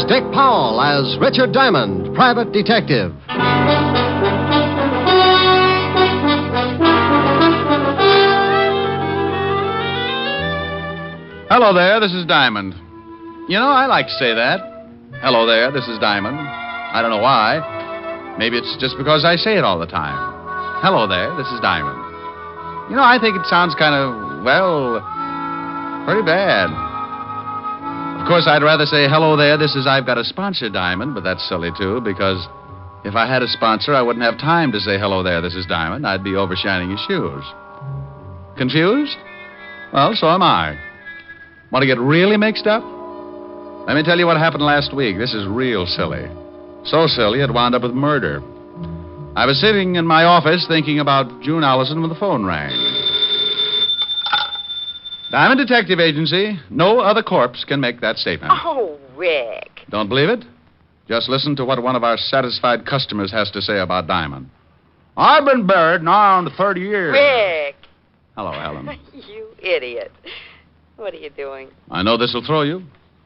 Here's Dick Powell as Richard Diamond, private detective. Hello there, this is Diamond. You know, I like to say that. Hello there, this is Diamond. I don't know why. Maybe it's just because I say it all the time. Hello there, this is Diamond. You know, I think it sounds kind of, well, pretty bad. Of course, I'd rather say, hello there, this is I've got a sponsor, Diamond, but that's silly, too, because if I had a sponsor, I wouldn't have time to say, hello there, this is Diamond. I'd be overshining his shoes. Confused? Well, so am I. Want to get really mixed up? Let me tell you what happened last week. This is real silly. So silly, it wound up with murder. I was sitting in my office thinking about June Allison when the phone rang. Diamond Detective Agency. No other corpse can make that statement. Oh, Rick. Don't believe it? Just listen to what one of our satisfied customers has to say about Diamond. I've been buried now on 30 years. Rick. Hello, Helen. You idiot. What are you doing? I know this will throw you.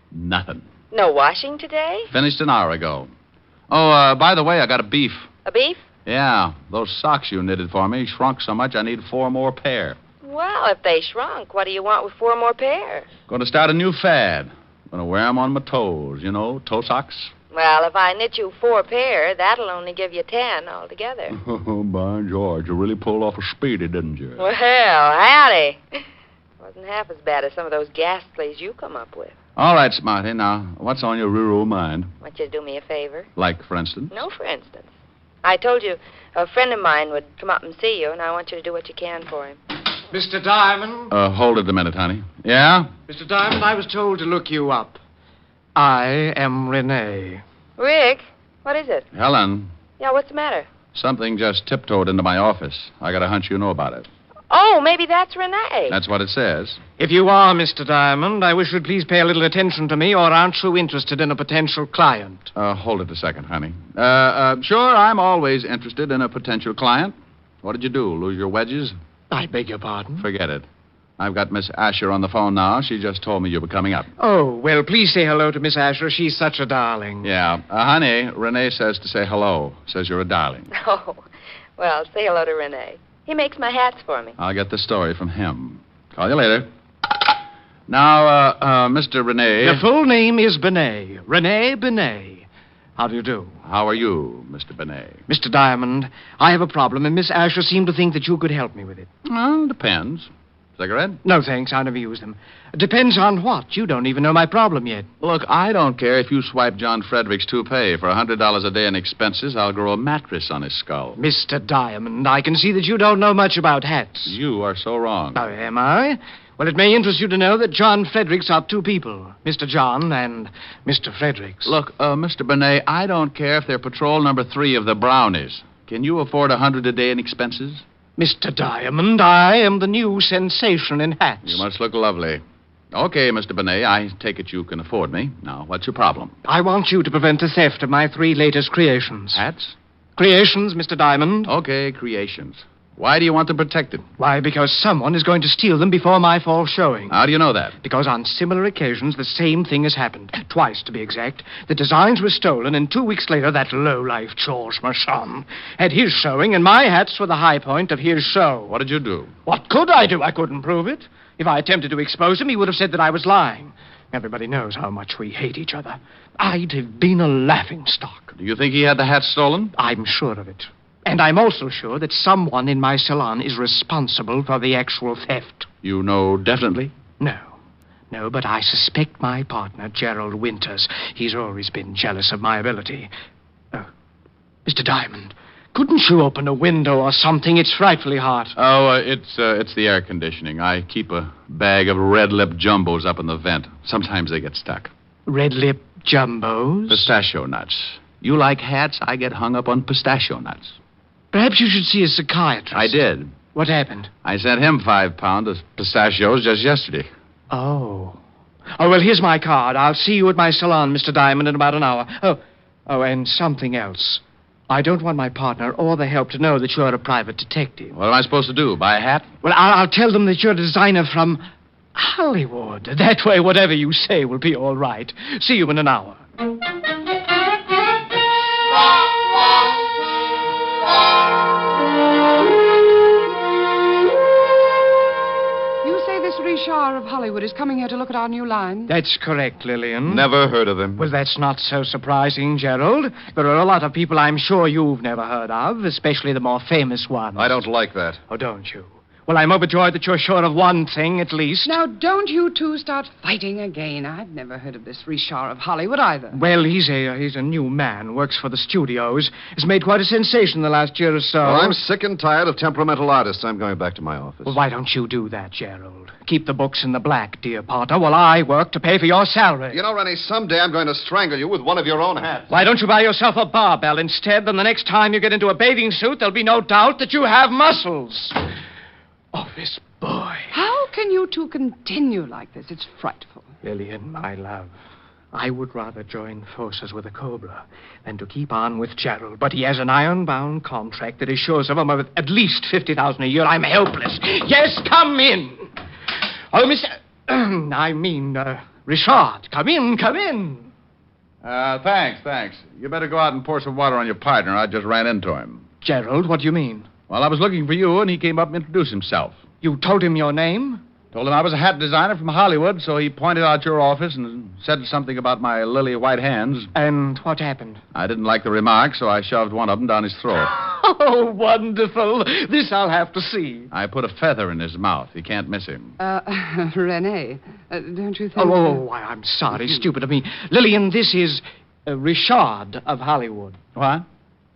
Nothing. No washing today? Finished an hour ago. Oh, by the way, I got a beef. A beef? Yeah, those socks you knitted for me shrunk so much I need 4 more pair. Well, if they shrunk, what do you want with 4 more pair? Going to start a new fad. Going to wear them on my toes, you know, toe socks. Well, if I knit you 4 pair, that'll only give you 10 altogether. Oh, by George, you really pulled off a speedy, didn't you? Well, howdy. Wasn't half as bad as some of those ghastlies you come up with. All right, Smarty. Now, what's on your rural mind? Want you to do me a favor? Like, for instance? No, for instance. I told you a friend of mine would come up and see you, and I want you to do what you can for him. Mr. Diamond? Hold it a minute, honey. Yeah? Mr. Diamond, I was told to look you up. I am Rene. Rick, what is it? Helen, Yeah, what's the matter? something just tiptoed into my office. I got a hunch you know about it. Oh, maybe that's Rene. That's what it says. If you are Mr. Diamond, I wish you'd please pay a little attention to me, or aren't you interested in a potential client? Hold it a second, honey. Sure, I'm always interested in a potential client. What did you do, lose your wedges? I beg your pardon? Forget it. I've got Miss Asher on the phone now. She just told me you were coming up. Oh, well, please say hello to Miss Asher. She's such a darling. Yeah. Honey, Rene says to say hello. Says you're a darling. Oh, well, say hello to Rene. He makes my hats for me. I'll get the story from him. Call you later. Now, Mr. Rene. The full name is Bennet. Rene Bennet. How do you do? How are you, Mr. Bennet? Mr. Diamond, I have a problem, and Miss Asher seemed to think that you could help me with it. Well, depends. Cigarette? No, thanks. I never use them. Depends on what. You don't even know my problem yet. Look, I don't care if you swipe John Frederick's toupee. For $100 a day in expenses, I'll grow a mattress on his skull. Mr. Diamond, I can see that you don't know much about hats. You are so wrong. Oh, am I? Well, it may interest you to know that John Fredericks are 2 people. Mr. John and Mr. Fredericks. Look, Mr. Bennet, I don't care if they're patrol number 3 of the Brownies. Can you afford $100 a day in expenses? Mr. Diamond, I am the new sensation in hats. You must look lovely. Okay, Mr. Bennet, I take it you can afford me. Now, what's your problem? I want you to prevent the theft of my 3 latest creations. Hats? Creations, Mr. Diamond. Okay, creations. Why do you want them protected? Why, because someone is going to steal them before my fall showing. How do you know that? Because on similar occasions, the same thing has happened. Twice, to be exact. The designs were stolen, and 2 weeks later, that lowlife George Mershon had his showing, and my hats were the high point of his show. What did you do? What could I do? I couldn't prove it. If I attempted to expose him, he would have said that I was lying. Everybody knows how much we hate each other. I'd have been a laughingstock. Do you think he had the hats stolen? I'm sure of it. And I'm also sure that someone in my salon is responsible for the actual theft. You know definitely? No, but I suspect my partner, Gerald Winters. He's always been jealous of my ability. Mr. Diamond, couldn't you open a window or something? It's frightfully hot. Oh, it's the air conditioning. I keep a bag of red lip jumbos up in the vent. Sometimes they get stuck. Red lip jumbos? Pistachio nuts. You like hats, I get hung up on pistachio nuts. Perhaps you should see a psychiatrist. I did. What happened? I sent him 5 pounds of pistachios just yesterday. Oh, well, here's my card. I'll see you at my salon, Mr. Diamond, in about an hour. Oh, and something else. I don't want my partner or the help to know that you're a private detective. What am I supposed to do, buy a hat? Well, I'll tell them that you're a designer from Hollywood. That way, whatever you say will be all right. See you in an hour. You say this Richard of Hollywood is coming here to look at our new line? That's correct, Lillian. Never heard of him. Well, that's not so surprising, Gerald. There are a lot of people I'm sure you've never heard of, especially the more famous ones. I don't like that. Oh, don't you? Well, I'm overjoyed that you're sure of one thing, at least. Now, don't you two start fighting again. I've never heard of this Richard of Hollywood either. Well, he's a new man, works for the studios. Has made quite a sensation the last year or so. Well, I'm sick and tired of temperamental artists. I'm going back to my office. Well, why don't you do that, Gerald? Keep the books in the black, dear partner, while I work to pay for your salary. You know, Rene, someday I'm going to strangle you with one of your own hats. Why don't you buy yourself a barbell instead? Then the next time you get into a bathing suit, there'll be no doubt that you have muscles. Oh, this boy. How can you two continue like this? It's frightful. Lillian, my love, I would rather join forces with a cobra than to keep on with Gerald. But he has an iron-bound contract that assures of him of at least $50,000 a year. I'm helpless. Yes, come in. Oh, Richard, come in. Thanks. You better go out and pour some water on your partner. I just ran into him. Gerald, what do you mean? Well, I was looking for you, and he came up and introduced himself. You told him your name? Told him I was a hat designer from Hollywood, so he pointed out your office and said something about my lily white hands. And what happened? I didn't like the remark, so I shoved one of them down his throat. Oh, wonderful. This I'll have to see. I put a feather in his mouth. You can't miss him. Rene, don't you think... Why, I'm sorry, stupid of me. Lillian, this is Richard of Hollywood. What?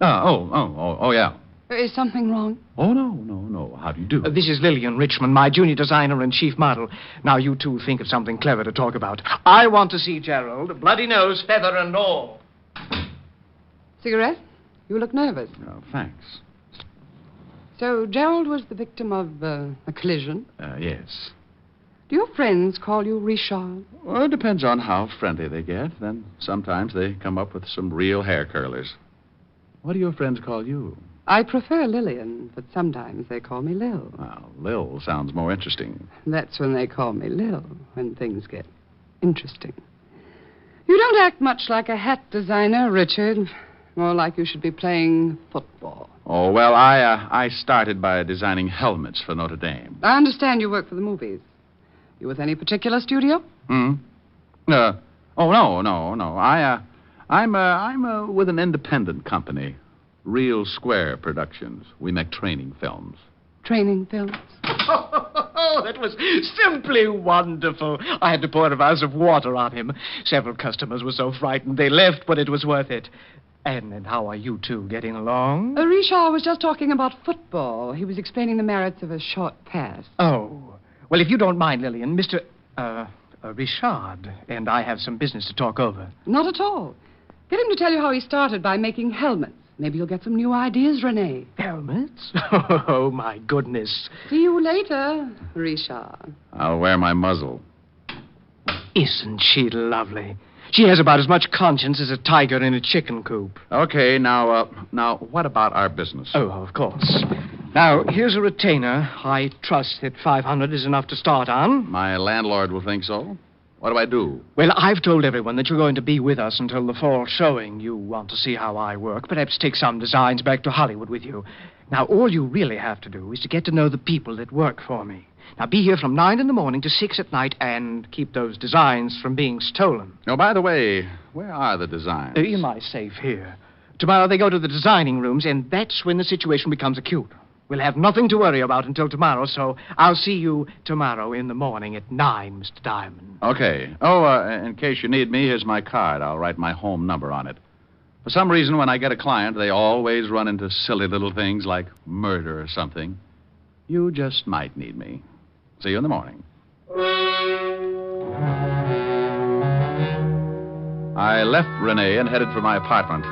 Oh, yeah. Is something wrong? Oh, no. How do you do? This is Lillian Richmond, my junior designer and chief model. Now, you two think of something clever to talk about. I want to see Gerald, bloody nose, feather, and all. Cigarette? You look nervous. Oh, thanks. So, Gerald was the victim of a collision? Yes. Do your friends call you Richard? Well, it depends on how friendly they get. Then sometimes they come up with some real hair curlers. What do your friends call you? I prefer Lillian, but sometimes they call me Lil. Well, Lil sounds more interesting. That's when they call me Lil, when things get interesting. You don't act much like a hat designer, Richard. More like you should be playing football. Oh, well, I started by designing helmets for Notre Dame. I understand you work for the movies. You with any particular studio? No. I'm with an independent company. Real Square Productions. We make training films. Training films? Oh, that was simply wonderful. I had to pour a vase of water on him. Several customers were so frightened they left, but it was worth it. And how are you two getting along? Richard was just talking about football. He was explaining the merits of a short pass. Oh. Well, if you don't mind, Lillian, Mr. Richard and I have some business to talk over. Not at all. Get him to tell you how he started by making helmets. Maybe you'll get some new ideas, Rene. Helmets? Oh, my goodness. See you later, Richard. I'll wear my muzzle. Isn't she lovely? She has about as much conscience as a tiger in a chicken coop. Okay, now, what about our business? Oh, of course. Now, here's a retainer. I trust that $500 is enough to start on. My landlord will think so. What do I do? Well, I've told everyone that you're going to be with us until the fall showing. You want to see how I work, perhaps take some designs back to Hollywood with you. Now, all you really have to do is to get to know the people that work for me. Now, be here from 9 in the morning to 6 at night and keep those designs from being stolen. Oh, by the way, where are the designs? In my safe here. Tomorrow they go to the designing rooms, and that's when the situation becomes acute. We'll have nothing to worry about until tomorrow, so I'll see you tomorrow in the morning at 9, Mr. Diamond. Okay. Oh, in case you need me, here's my card. I'll write my home number on it. For some reason, when I get a client, they always run into silly little things like murder or something. You just might need me. See you in the morning. I left Rene and headed for my apartment.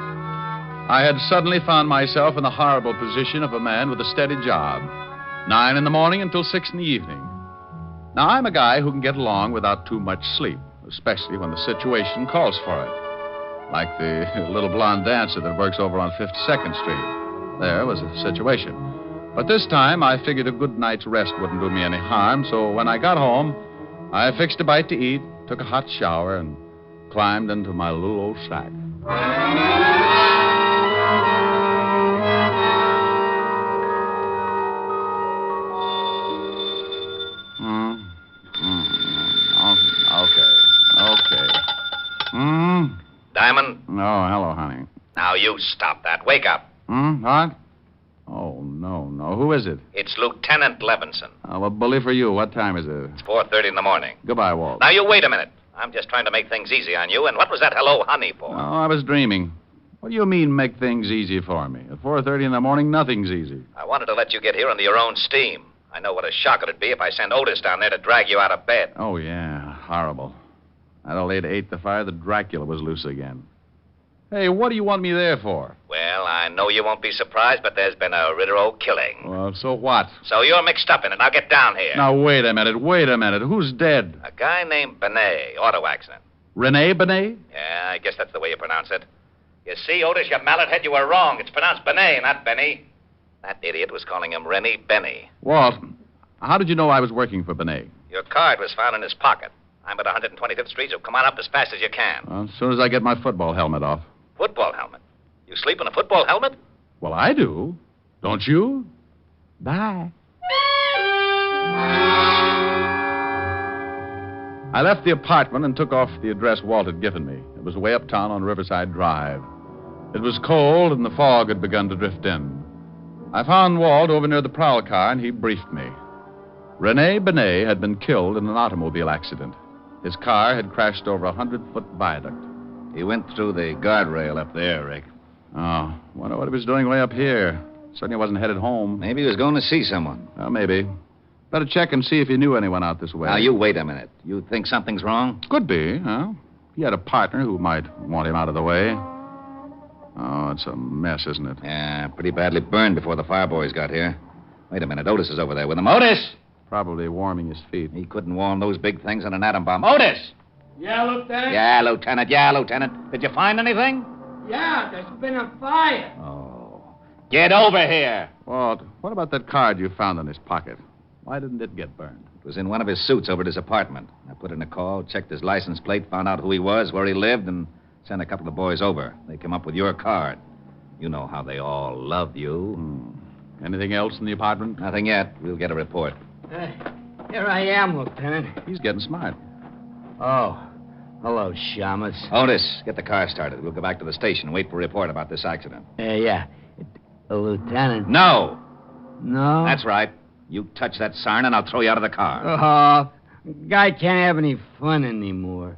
I had suddenly found myself in the horrible position of a man with a steady job. 9 in the morning until 6 in the evening. Now, I'm a guy who can get along without too much sleep, especially when the situation calls for it. Like the little blonde dancer that works over on 52nd Street. There was a situation. But this time, I figured a good night's rest wouldn't do me any harm, so when I got home, I fixed a bite to eat, took a hot shower, and climbed into my little old shack. Okay. Diamond, Oh, hello, honey. now you stop that. Wake up. What? Oh, no. Who is it? It's Lieutenant Levinson. Well, bully for you. What time is it? It's 4:30 in the morning. Goodbye, Walt. Now, you wait a minute. I'm just trying to make things easy on you. And what was that hello, honey, for? Oh, I was dreaming. What do you mean, make things easy for me? At 4:30 in the morning, nothing's easy. I wanted to let you get here under your own steam. I know what a shock it'd be if I sent Otis down there to drag you out of bed. Oh, yeah. Horrible. That old lady ate the fire. The Dracula was loose again. Hey, what do you want me there for? Well, I know you won't be surprised, but there's been a Ritter-O killing. Well, so what? So you're mixed up in it. Now get down here. Now, wait a minute. Who's dead? A guy named Bennet, auto accident. Rene Bennet? Yeah, I guess that's the way you pronounce it. You see, Otis, you mallet head, you were wrong. It's pronounced Bennet, not Benny. That idiot was calling him Rene Benny. Walt, how did you know I was working for Bennet? Your card was found in his pocket. I'm at 125th Street, so come on up as fast as you can. Well, as soon as I get my football helmet off. Football helmet? You sleep in a football helmet? Well, I do. Don't you? Bye. I left the apartment and took off the address Walt had given me. It was way uptown on Riverside Drive. It was cold, and the fog had begun to drift in. I found Walt over near the prowl car, and he briefed me. Rene Bennet had been killed in an automobile accident. His car had crashed over a 100-foot viaduct. He went through the guardrail up there, Rick. Oh, wonder what he was doing way up here. Certainly wasn't headed home. Maybe he was going to see someone. Well, maybe. Better check and see if he knew anyone out this way. Now, you wait a minute. You think something's wrong? Could be, huh? He had a partner who might want him out of the way. Oh, it's a mess, isn't it? Yeah, pretty badly burned before the fire boys got here. Wait a minute. Otis is over there with him. Otis! Probably warming his feet. He couldn't warm those big things on an atom bomb. Otis! Yeah, Lieutenant? Yeah, Lieutenant. Did you find anything? Yeah, there's been a fire. Oh. Get over here. Walt, what about that card you found in his pocket? Why didn't it get burned? It was in one of his suits over at his apartment. I put in a call, checked his license plate, found out who he was, where he lived, and sent a couple of boys over. They came up with your card. You know how they all love you. Anything else in the apartment? Nothing yet. We'll get a report. Here I am, Lieutenant. He's getting smart. Oh, hello, Shamus. Otis, get the car started. We'll go back to the station and wait for a report about this accident. Yeah. Lieutenant? No. No? That's right. You touch that siren and I'll throw you out of the car. Oh, guy can't have any fun anymore.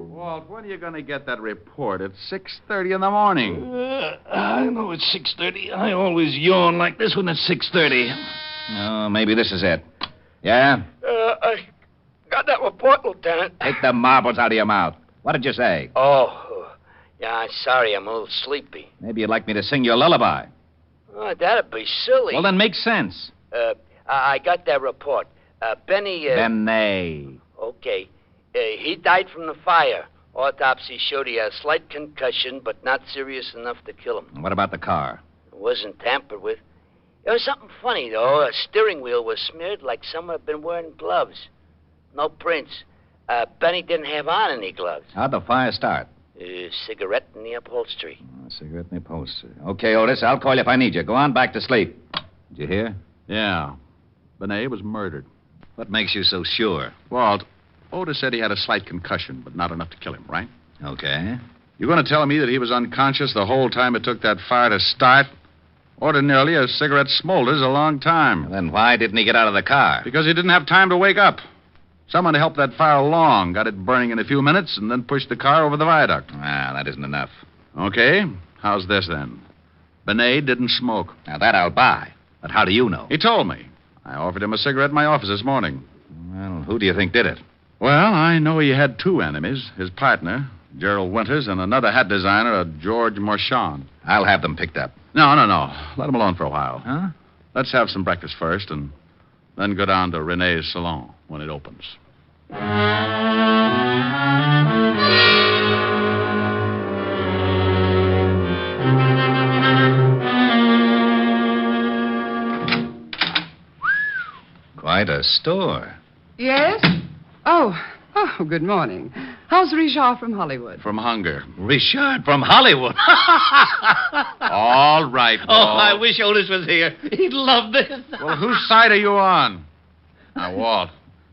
Walt, when are you going to get that report? It's 6:30 in the morning. I know it's 6:30. I always yawn like this when it's 6:30. Oh, maybe this is it. Yeah? I got that report, Lieutenant. Take the marbles out of your mouth. What did you say? Oh, yeah, sorry, I'm a little sleepy. Maybe you'd like me to sing you a lullaby. Oh, that'd be silly. Well, then make sense. I got that report. Benny, Bennet. Okay. He died from the fire. Autopsy showed he had a slight concussion, but not serious enough to kill him. What about the car? It wasn't tampered with. There was something funny, though. A steering wheel was smeared like someone had been wearing gloves. No prints. Benny didn't have on any gloves. How'd the fire start? Cigarette in the upholstery. A cigarette in the upholstery. Okay, Otis, I'll call you if I need you. Go on back to sleep. Did you hear? Yeah. Bennet was murdered. What makes you so sure? Walt, Otis said he had a slight concussion, but not enough to kill him, right? Okay. You're going to tell me that he was unconscious the whole time it took that fire to start? Ordinarily, a cigarette smolders a long time. Then why didn't he get out of the car? Because he didn't have time to wake up. Someone helped that fire along, got it burning in a few minutes, and then pushed the car over the viaduct. Ah, that isn't enough. Okay. How's this, then? Bennet didn't smoke. Now, that I'll buy. But how do you know? He told me. I offered him a cigarette in my office this morning. Well, who do you think did it? Well, I know he had two enemies. His partner, Gerald Winters, and another hat designer, a George Marchand. I'll have them picked up. No. Let him alone for a while. Huh? Let's have some breakfast first, and then go down to Rene's salon when it opens. Winter, store. Yes? Oh, good morning. How's Richard from Hollywood? From hunger. Richard from Hollywood. All right, Walt. Oh, I wish Otis was here. He'd love this. Well, whose side are you on? Now, Walt,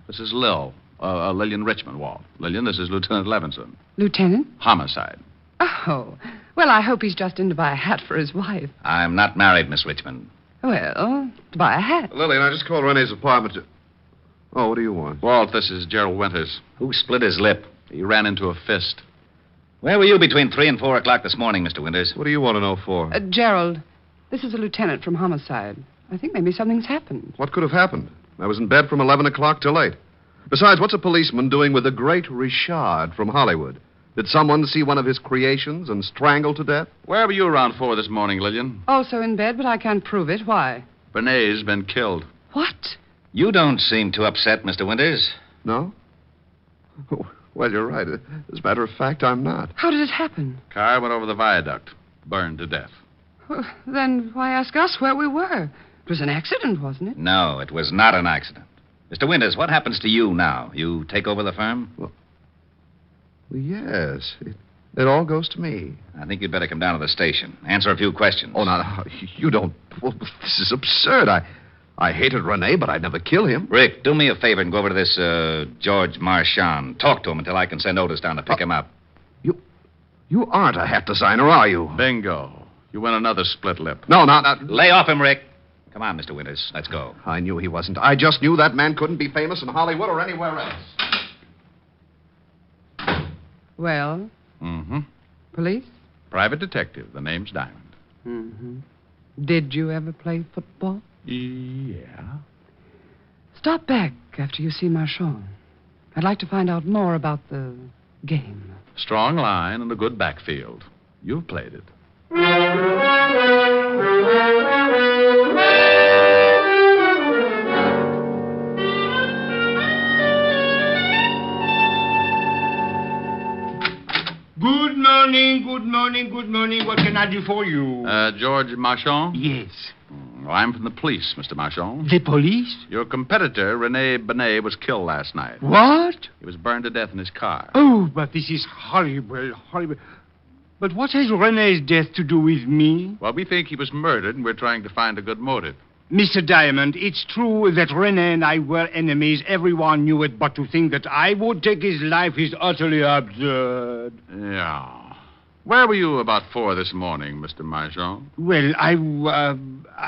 this is Lillian Richmond, Walt. Lillian, this is Lieutenant Levinson. Lieutenant? Homicide. Oh, well, I hope he's just in to buy a hat for his wife. I'm not married, Miss Richmond. Well, to buy a hat. Lillian, I just called Rene's apartment to... Oh, what do you want? Walt, this is Gerald Winters. Who split his lip? He ran into a fist. Where were you between 3 and 4 o'clock this morning, Mr. Winters? What do you want to know for? Gerald, this is a lieutenant from Homicide. I think maybe something's happened. What could have happened? I was in bed from 11 o'clock till 8. Besides, what's a policeman doing with the great Richard from Hollywood? Did someone see one of his creations and strangle to death? Where were you around 4 this morning, Lillian? Also in bed, but I can't prove it. Why? Rene's been killed. What? You don't seem too upset, Mr. Winters. No? Well, you're right. As a matter of fact, I'm not. How did it happen? Car went over the viaduct, burned to death. Well, then why ask us where we were? It was an accident, wasn't it? No, it was not an accident. Mr. Winters, what happens to you now? You take over the firm? Well, yes. It all goes to me. I think you'd better come down to the station. Answer a few questions. Oh, no. You don't... Well, this is absurd. I hated Rene, but I'd never kill him. Rick, do me a favor and go over to this George Marchand. Talk to him until I can send Otis down to pick him up. You aren't a hat designer, are you? Bingo. You win another split lip. No, not... Lay off him, Rick. Come on, Mr. Winters. Let's go. I knew he wasn't. I just knew that man couldn't be famous in Hollywood or anywhere else. Well? Mm-hmm. Police? Private detective. The name's Diamond. Mm-hmm. Did you ever play football? Yeah. Stop back after you see Marchand. I'd like to find out more about the game. Strong line and a good backfield. You've played it. Good morning. What can I do for you? George Marchand? Yes. Well, I'm from the police, Mr. Marchand. The police? Your competitor, Rene Bennet, was killed last night. What? He was burned to death in his car. Oh, but this is horrible. But what has Rene's death to do with me? Well, we think he was murdered, and we're trying to find a good motive. Mr. Diamond, it's true that Rene and I were enemies. Everyone knew it, but to think that I would take his life is utterly absurd. Yeah. Where were you about 4 this morning, Mr. Marchand? Well, I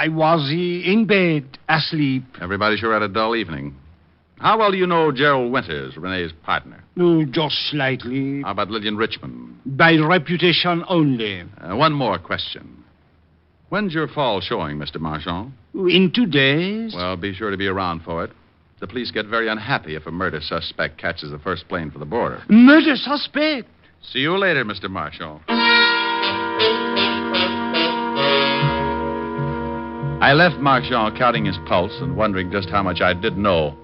was in bed, asleep. Everybody sure had a dull evening. How well do you know Gerald Winters, Rene's partner? Oh, just slightly. How about Lillian Richmond? By reputation only. One more question. When's your fall showing, Mr. Marchand? In 2 days. Well, be sure to be around for it. The police get very unhappy if a murder suspect catches the first plane for the border. Murder suspect? See you later, Mr. Marchand. I left Marchand counting his pulse and wondering just how much I did know.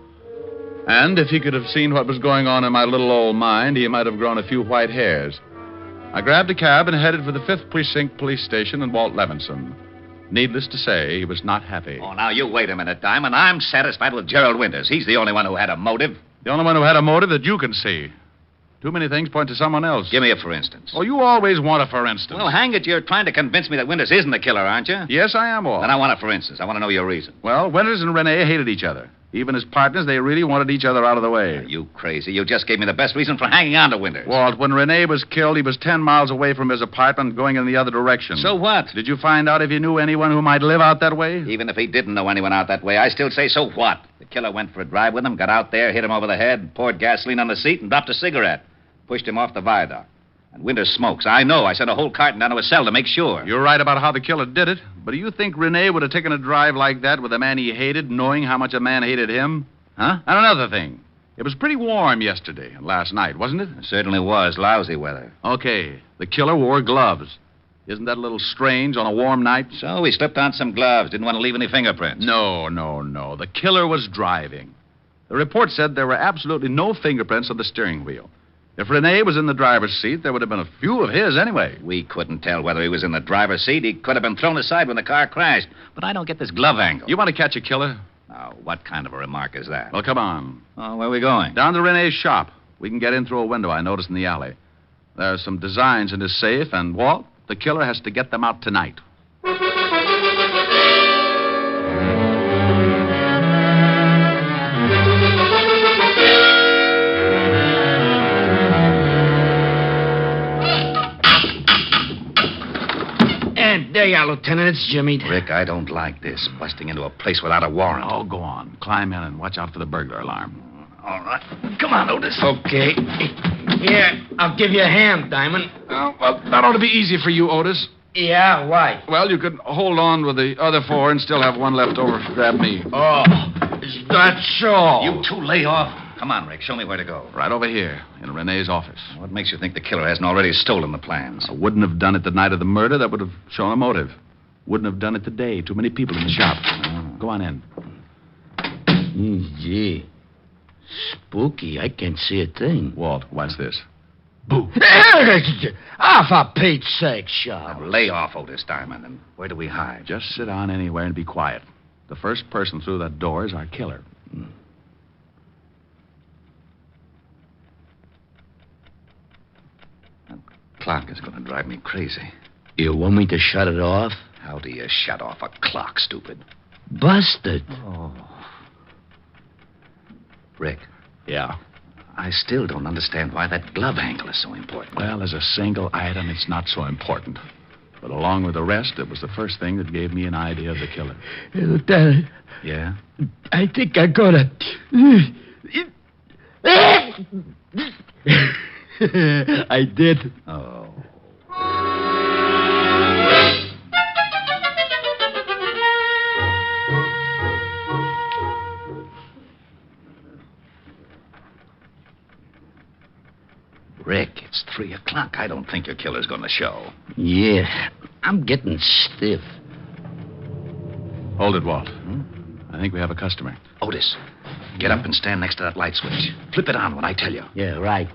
And if he could have seen what was going on in my little old mind, he might have grown a few white hairs. I grabbed a cab and headed for the 5th Precinct Police Station and Walt Levinson. Needless to say, he was not happy. Oh, now, you wait a minute, Diamond. I'm satisfied with Gerald Winters. He's the only one who had a motive. The only one who had a motive that you can see. Too many things point to someone else. Give me a for instance. Oh, you always want a for instance. Well, hang it, you're trying to convince me that Winters isn't the killer, aren't you? Yes, I am, Walt. Then I want a for instance. I want to know your reason. Well, Winters and Rene hated each other. Even as partners, they really wanted each other out of the way. Are you crazy? You just gave me the best reason for hanging on to Winters. Walt, when Rene was killed, he was 10 miles away from his apartment going in the other direction. So what? Did you find out if he knew anyone who might live out that way? Even if he didn't know anyone out that way, I still say so what? The killer went for a drive with him, got out there, hit him over the head, poured gasoline on the seat, and dropped a cigarette. Pushed him off the viaduct. And Winters smokes. I know. I sent a whole carton down to his cell to make sure. You're right about how the killer did it. But do you think Rene would have taken a drive like that with a man he hated, knowing how much a man hated him? Huh? And another thing. It was pretty warm yesterday and last night, wasn't it? It certainly was. Lousy weather. Okay. The killer wore gloves. Isn't that a little strange on a warm night? So he slipped on some gloves. Didn't want to leave any fingerprints. No. The killer was driving. The report said there were absolutely no fingerprints on the steering wheel. If Rene was in the driver's seat, there would have been a few of his anyway. We couldn't tell whether he was in the driver's seat. He could have been thrown aside when the car crashed. But I don't get this glove angle. You want to catch a killer? Now, what kind of a remark is that? Well, come on. Oh, where are we going? Down to Rene's shop. We can get in through a window I noticed in the alley. There are some designs in his safe, and Walt, the killer, has to get them out tonight. There you are, Lieutenant. It's Jimmy. Rick, I don't like this. Busting into a place without a warrant. Oh, go on. Climb in and watch out for the burglar alarm. All right. Come on, Otis. Okay. Here, I'll give you a hand, Diamond. Oh, well, that ought to be easy for you, Otis. Yeah, why? Well, you could hold on with the other four and still have one left over to grab me. Oh, is that so? You two lay off. Come on, Rick. Show me where to go. Right over here, in Rene's office. What makes you think the killer hasn't already stolen the plans? I wouldn't have done it the night of the murder. That would have shown a motive. Wouldn't have done it today. Too many people in the shop. Go on in. Gee. Spooky. I can't see a thing. Walt, watch this. Boo. Ah, for Pete's sake, Shaw. Now, lay off, Otis Diamond. And where do we hide? Just sit down anywhere and be quiet. The first person through that door is our killer. That clock is going to drive me crazy. You want me to shut it off? How do you shut off a clock, stupid? Busted. Oh. Rick. Yeah? I still don't understand why that glove angle is so important. Well, as a single item, it's not so important. But along with the rest, it was the first thing that gave me an idea of the killer. Lieutenant. Yeah? I think I got it. I did. Oh. Rick, it's 3 o'clock. I don't think your killer's going to show. Yeah, I'm getting stiff. Hold it, Walt. I think we have a customer. Otis, get up and stand next to that light switch. Flip it on when I tell you. Yeah, right.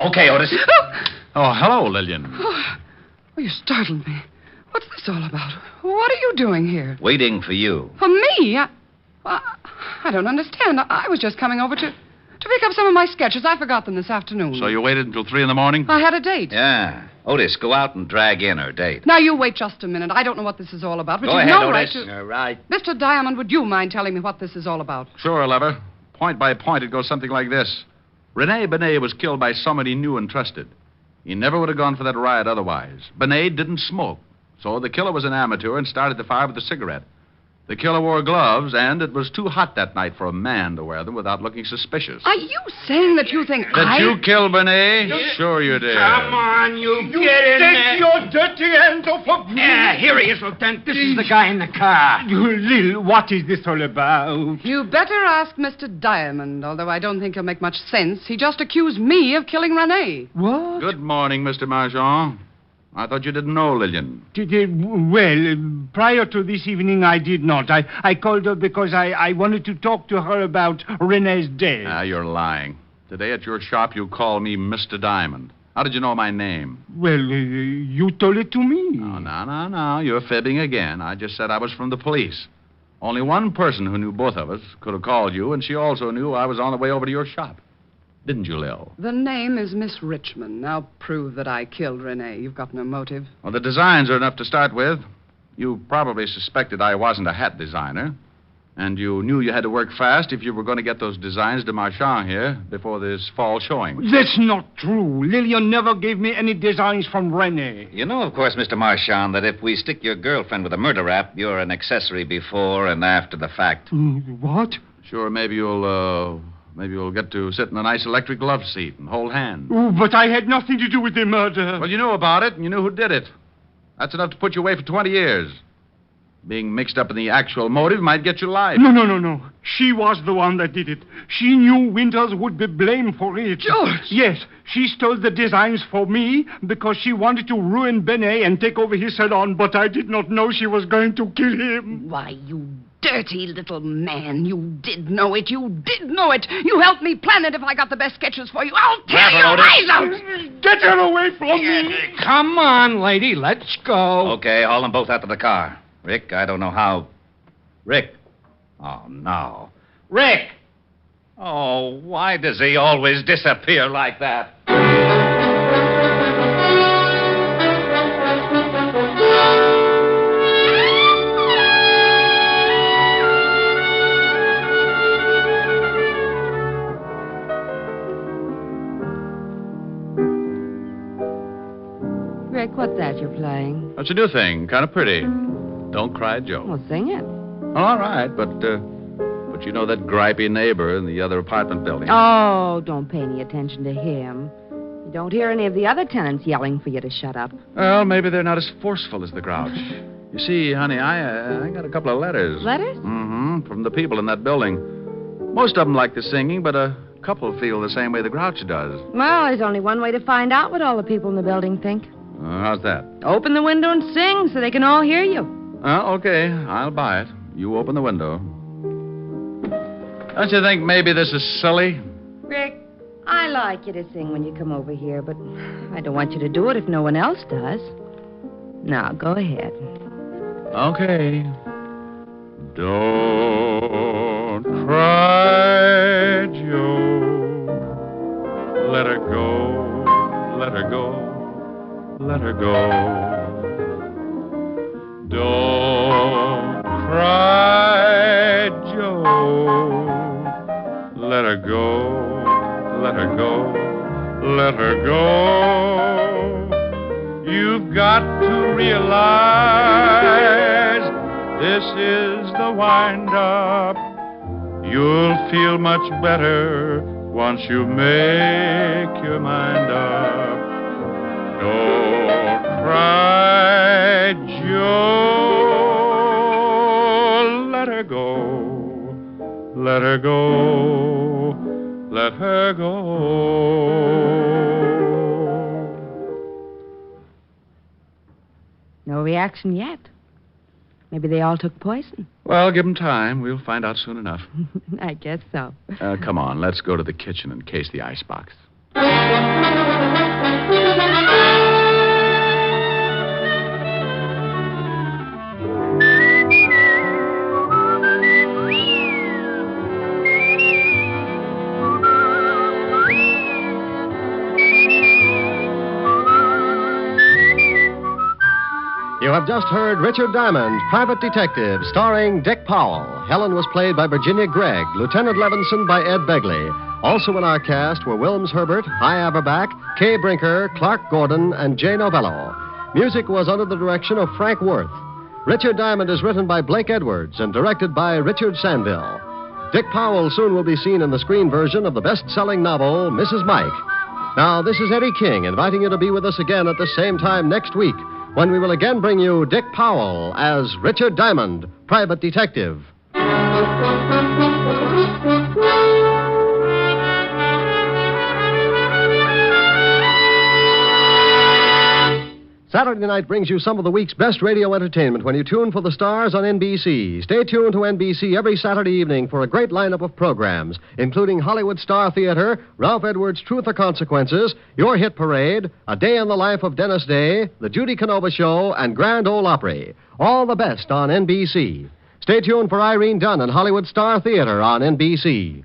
Okay, Otis. Oh, hello, Lillian. Oh, you startled me. What's this all about? What are you doing here? Waiting for you. For me? I don't understand. I was just coming over to pick up some of my sketches. I forgot them this afternoon. So you waited until 3 in the morning? I had a date. Yeah. Otis, go out and drag in her date. Now, you wait just a minute. I don't know what this is all about, but Go you've ahead, no Otis. right to... All right. Mr. Diamond, would you mind telling me what this is all about? Sure, Lever. Point by point, it goes something like this. Rene Bennet was killed by somebody he knew and trusted. He never would have gone for that riot otherwise. Bennet didn't smoke, so the killer was an amateur and started the fire with a cigarette. The killer wore gloves, and it was too hot that night for a man to wear them without looking suspicious. Are you saying that you think That you killed Bennet? Sure you did. Come on, you get in there. Your dirty hands off of me. Yeah, here he is, Lieutenant. This is the guy in the car. Lil, what is this all about? You better ask Mr. Diamond, although I don't think he'll make much sense. He just accused me of killing Rene. What? Good morning, Mr. Marchand. I thought you didn't know Lillian. Well, prior to this evening, I did not. I called her because I wanted to talk to her about Rene's death. Ah, you're lying. Today at your shop, you called me Mr. Diamond. How did you know my name? Well, you told it to me. Oh, no. You're fibbing again. I just said I was from the police. Only one person who knew both of us could have called you, and she also knew I was on the way over to your shop. Didn't you, Lil? The name is Miss Richmond. Now prove that I killed Rene. You've got no motive. Well, the designs are enough to start with. You probably suspected I wasn't a hat designer. And you knew you had to work fast if you were going to get those designs to Marchand here before this fall showing. That's not true. Lillian never gave me any designs from Rene. You know, of course, Mr. Marchand, that if we stick your girlfriend with a murder rap, you're an accessory before and after the fact. What? Sure, maybe you'll get to sit in a nice electric love seat and hold hands. Oh, but I had nothing to do with the murder. Well, you knew about it, and you knew who did it. That's enough to put you away for 20 years. Being mixed up in the actual motive might get you life. No. She was the one that did it. She knew Winters would be blamed for it. George! Yes, she stole the designs for me because she wanted to ruin Bennet and take over his salon, but I did not know she was going to kill him. Why, you dirty little man. You did know it. You did know it. You helped me plan it if I got the best sketches for you. I'll tear your eyes out. Get her away from me. Come on, lady, let's go. Okay, haul them both out to the car. Rick, I don't know how... Rick. Oh, no. Rick! Oh, why does he always disappear like that? Rick, what's that you're playing? That's a new thing. Kind of pretty. Don't Cry, Joe. Well, sing it. All right, but you know that gripey neighbor in the other apartment building? Oh, don't pay any attention to him. You don't hear any of the other tenants yelling for you to shut up. Well, maybe they're not as forceful as the Grouch. You see, honey, I got a couple of letters. Letters? Mm-hmm, from the people in that building. Most of them like the singing, but a couple feel the same way the Grouch does. Well, there's only one way to find out what all the people in the building think. How's that? Open the window and sing so they can all hear you. Okay, I'll buy it. You open the window. Don't you think maybe this is silly? Rick, I like you to sing when you come over here, but I don't want you to do it if no one else does. Now, go ahead. Okay. Don't cry, Joe. Let her go. Let her go. Let her go. Don't cry, Joe. Let her go. Let her go. Let her go. You've got to realize this is the wind-up. You'll feel much better once you make your mind up. Don't cry, Joe. Let her go. Let her go. Let her go. No reaction yet. Maybe they all took poison. Well, give them time. We'll find out soon enough. I guess so. Come on, let's go to the kitchen and case the icebox. You have just heard Richard Diamond, Private Detective, starring Dick Powell. Helen was played by Virginia Gregg, Lieutenant Levinson by Ed Begley. Also in our cast were Wilms Herbert, Hy Averback, Kay Brinker, Clark Gordon, and Jay Novello. Music was under the direction of Frank Worth. Richard Diamond is written by Blake Edwards and directed by Richard Sandville. Dick Powell soon will be seen in the screen version of the best-selling novel, Mrs. Mike. Now, this is Eddie King inviting you to be with us again at the same time next week, when we will again bring you Dick Powell as Richard Diamond, Private Detective. Saturday night brings you some of the week's best radio entertainment when you tune for the stars on NBC. Stay tuned to NBC every Saturday evening for a great lineup of programs, including Hollywood Star Theater, Ralph Edwards' Truth or Consequences, Your Hit Parade, A Day in the Life of Dennis Day, The Judy Canova Show, and Grand Ole Opry. All the best on NBC. Stay tuned for Irene Dunn and Hollywood Star Theater on NBC.